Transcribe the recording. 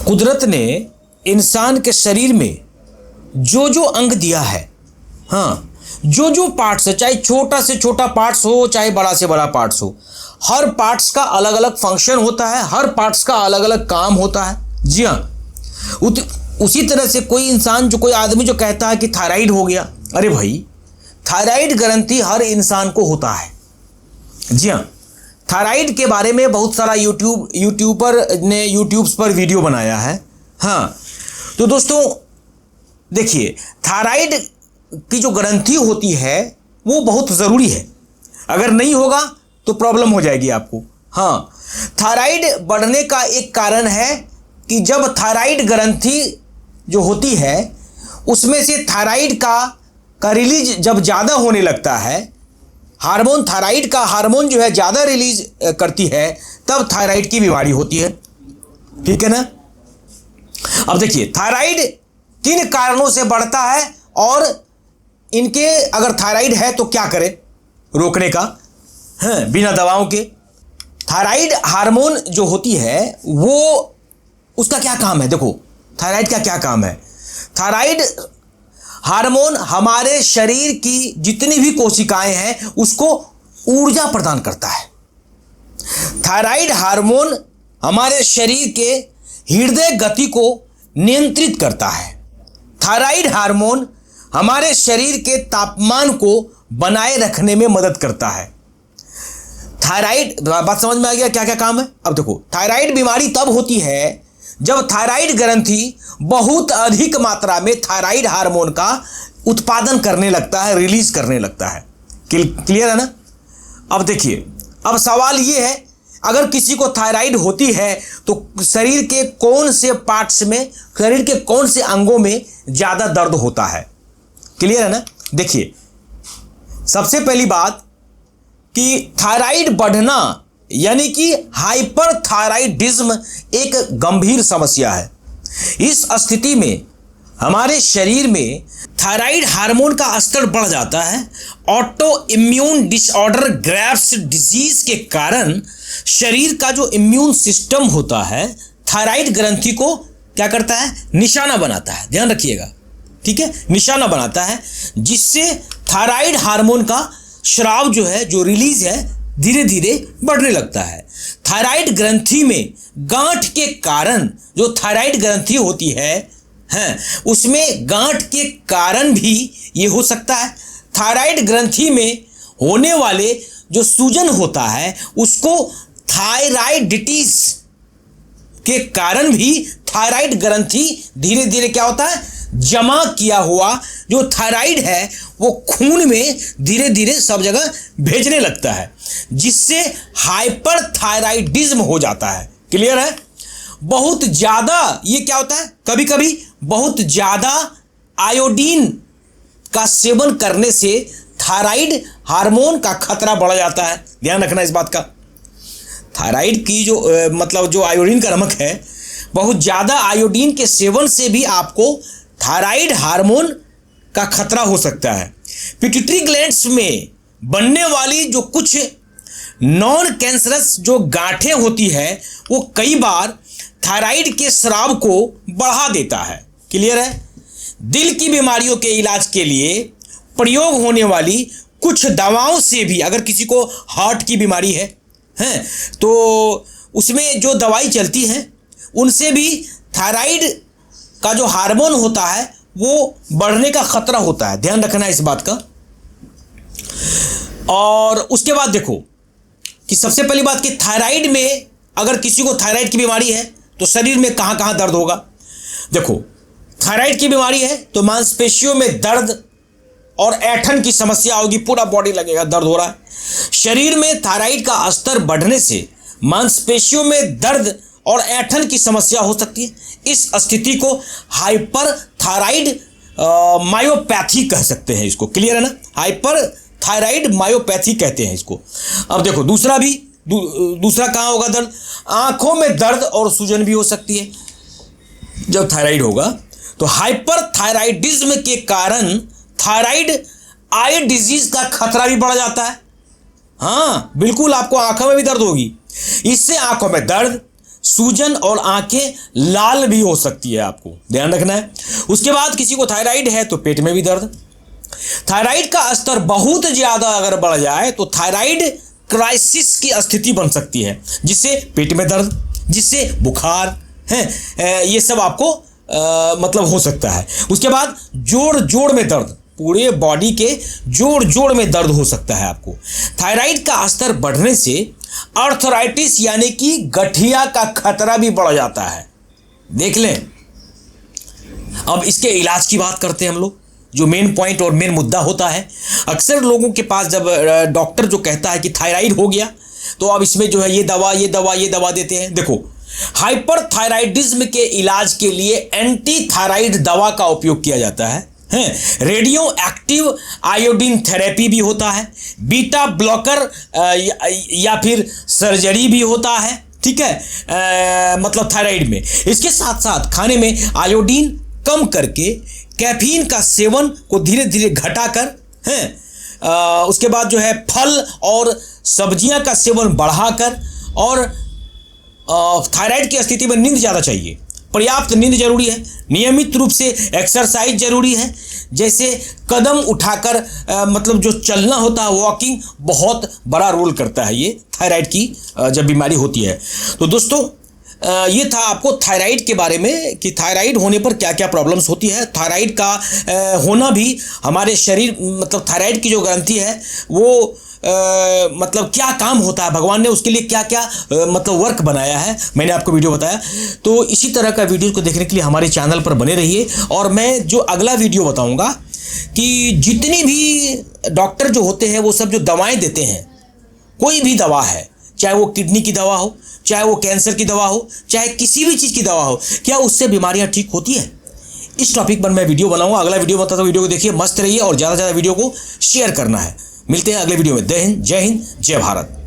कुदरत ने इंसान के शरीर में जो जो अंग दिया है, हाँ, जो जो पार्ट्स है, चाहे छोटा से छोटा पार्ट्स हो चाहे बड़ा से बड़ा पार्ट्स हो, हर पार्ट्स का अलग अलग फंक्शन होता है, हर पार्ट्स का अलग अलग काम होता है। जी हाँ, उसी तरह से कोई आदमी जो कहता है कि थायराइड हो गया, अरे भाई, थायराइड ग्रंथि हर इंसान को होता है। जी हाँ, थायराइड के बारे में बहुत सारा यूट्यूबर ने यूट्यूब्स पर वीडियो बनाया है। हाँ, तो दोस्तों देखिए, थायराइड की जो ग्रंथि होती है वो बहुत ज़रूरी है, अगर नहीं होगा तो प्रॉब्लम हो जाएगी आपको। हाँ, थायराइड बढ़ने का एक कारण है कि जब थायराइड ग्रंथि जो होती है उसमें से थायराइड का रिलीज जब ज़्यादा होने लगता है, हार्मोन, थायराइड का हार्मोन जो है ज़्यादा रिलीज करती है, तब थायराइड की बीमारी होती है। ठीक है ना। अब देखिए, थायराइड किन कारणों से बढ़ता है और इनके अगर थायराइड है तो क्या करें रोकने का, है बिना दवाओं के। थायराइड हार्मोन जो होती है वो, उसका क्या काम है, देखो थायराइड का क्या काम है। थायराइड हार्मोन हमारे शरीर की जितनी भी कोशिकाएं हैं उसको ऊर्जा प्रदान करता है। थायराइड हार्मोन हमारे शरीर के हृदय गति को नियंत्रित करता है। थायराइड हार्मोन हमारे शरीर के तापमान को बनाए रखने में मदद करता है। थायराइड, बात समझ में आ गया क्या क्या काम है। अब देखो, थायराइड बीमारी तब होती है जब थायराइड ग्रंथि बहुत अधिक मात्रा में थायराइड हार्मोन का उत्पादन करने लगता है, रिलीज करने लगता है। क्लियर है ना। अब देखिए, अब सवाल ये है, अगर किसी को थायराइड होती है तो शरीर के कौन से पार्ट्स में, शरीर के कौन से अंगों में ज़्यादा दर्द होता है। क्लियर है ना। देखिए, सबसे पहली बात कि थायराइड बढ़ना यानी कि हाइपरथायराइडिज्म एक गंभीर समस्या है। इस स्थिति में हमारे शरीर में थायराइड हार्मोन का स्तर बढ़ जाता है। Auto immune disorder Graves disease के कारण शरीर का जो इम्यून सिस्टम होता है थायराइड ग्रंथि को क्या करता है, निशाना बनाता है। ध्यान रखिएगा, ठीक है, निशाना बनाता है, जिससे थायराइड हार्मोन का स्राव जो है, जो रिलीज है, धीरे धीरे बढ़ने लगता है। थायराइड ग्रंथि में गांठ के कारण, जो थायराइड ग्रंथि होती है उसमें गांठ के कारण भी ये हो सकता है। थायराइड ग्रंथि में होने वाले जो सूजन होता है उसको थायराइडिटिस के कारण भी थायराइड ग्रंथि धीरे धीरे क्या होता है, जमा किया हुआ जो थायराइड है वो खून में धीरे धीरे सब जगह भेजने लगता है, जिससे हाइपरथायराइडिज्म हो जाता है। क्लियर है। बहुत ज़्यादा ये क्या होता है, कभी कभी बहुत ज़्यादा आयोडीन का सेवन करने से थायराइड हार्मोन का खतरा बढ़ जाता है। ध्यान रखना इस बात का। थायराइड की जो मतलब जो आयोडीन का नमक है, बहुत ज़्यादा आयोडीन के सेवन से भी आपको थायराइड हार्मोन का खतरा हो सकता है। पिट्यूटरी ग्लैंड्स में बनने वाली जो कुछ नॉन कैंसरस जो गांठें होती है वो कई बार थायराइड के स्राव को बढ़ा देता है। क्लियर है। दिल की बीमारियों के इलाज के लिए प्रयोग होने वाली कुछ दवाओं से भी, अगर किसी को हार्ट की बीमारी है तो उसमें जो दवाई चलती है उनसे भी थायराइड का जो हार्मोन होता है वो बढ़ने का खतरा होता है। ध्यान रखना इस बात का। और उसके बाद देखो कि सबसे पहली बात कि थायराइड में, अगर किसी को थायराइड की बीमारी है तो शरीर में कहाँ कहाँ दर्द होगा। देखो, थायराइड की बीमारी है तो मांसपेशियों में दर्द और ऐंठन की समस्या होगी, पूरा बॉडी लगेगा दर्द हो रहा है। शरीर में थायराइड का स्तर बढ़ने से मांसपेशियों में दर्द और ऐंठन की समस्या हो सकती है। इस स्थिति को हाइपरथायराइड मायोपैथी कह सकते हैं इसको। क्लियर है ना। हाइपरथायराइड मायोपैथी कहते हैं इसको। अब देखो, दूसरा कहाँ होगा दर्द, आंखों में दर्द और सूजन भी हो सकती है जब थायराइड होगा। तो हाइपरथायराइडिज्म के कारण थायराइड आई डिजीज का खतरा भी बढ़ जाता है। हाँ बिल्कुल, आपको आंखों में भी दर्द होगी। इससे आंखों में दर्द, सूजन और आंखें लाल भी हो सकती है, आपको ध्यान रखना है। उसके बाद किसी को थायराइड है तो पेट में भी दर्द। थायराइड का स्तर बहुत ज्यादा अगर बढ़ जाए तो थायराइड क्राइसिस की स्थिति बन सकती है, जिससे पेट में दर्द, जिससे बुखार है, ये सब आपको मतलब हो सकता है। उसके बाद जोड़ जोड़ में दर्द, पूरे बॉडी के जोड़ जोड़ में दर्द हो सकता है आपको। थायराइड का स्तर बढ़ने से आर्थराइटिस यानी कि गठिया का खतरा भी बढ़ जाता है, देख लें। अब इसके इलाज की बात करते हैं हम लोग, जो मेन पॉइंट और मेन मुद्दा होता है। अक्सर लोगों के पास जब डॉक्टर जो कहता है कि थायराइड हो गया तो अब इसमें जो है ये दवा देते हैं। देखो, हाइपरथायराइडिज्म के इलाज के लिए एंटी थायराइड दवा का उपयोग किया जाता है। रेडियो एक्टिव आयोडीन थेरेपी भी होता है, बीटा ब्लॉकर या फिर सर्जरी भी होता है, ठीक है, मतलब थायराइड में। इसके साथ साथ खाने में आयोडीन कम करके कैफीन का सेवन को धीरे धीरे घटाकर उसके बाद जो है फल और सब्जियां का सेवन बढ़ाकर, और थायराइड की स्थिति में नींद ज़्यादा चाहिए, पर्याप्त नींद जरूरी है, नियमित रूप से एक्सरसाइज जरूरी है, जैसे कदम उठाकर मतलब जो चलना होता है, वॉकिंग बहुत बड़ा रोल करता है ये थायराइड की जब बीमारी होती है। तो दोस्तों ये था आपको थायराइड के बारे में कि थायराइड होने पर क्या क्या प्रॉब्लम्स होती है। थायराइड का होना भी हमारे शरीर, मतलब थायराइड की जो ग्रंथि है वो मतलब क्या काम होता है, भगवान ने उसके लिए क्या क्या मतलब वर्क बनाया है, मैंने आपको वीडियो बताया। तो इसी तरह का वीडियो को देखने के लिए हमारे चैनल पर बने रहिए। और मैं जो अगला वीडियो बताऊंगा कि जितनी भी डॉक्टर जो होते हैं वो सब जो दवाएं देते हैं, कोई भी दवा है, चाहे वो किडनी की दवा हो, चाहे वो कैंसर की दवा हो, चाहे किसी भी चीज़ की दवा हो, क्या उससे बीमारियां ठीक होती है? इस टॉपिक पर मैं वीडियो बनाऊंगा, अगला वीडियो बताता हूं। वीडियो को देखिए, मस्त रहिए और ज़्यादा से ज़्यादा वीडियो को शेयर करना है। मिलते हैं अगले वीडियो में। जय हिंद, जय भारत।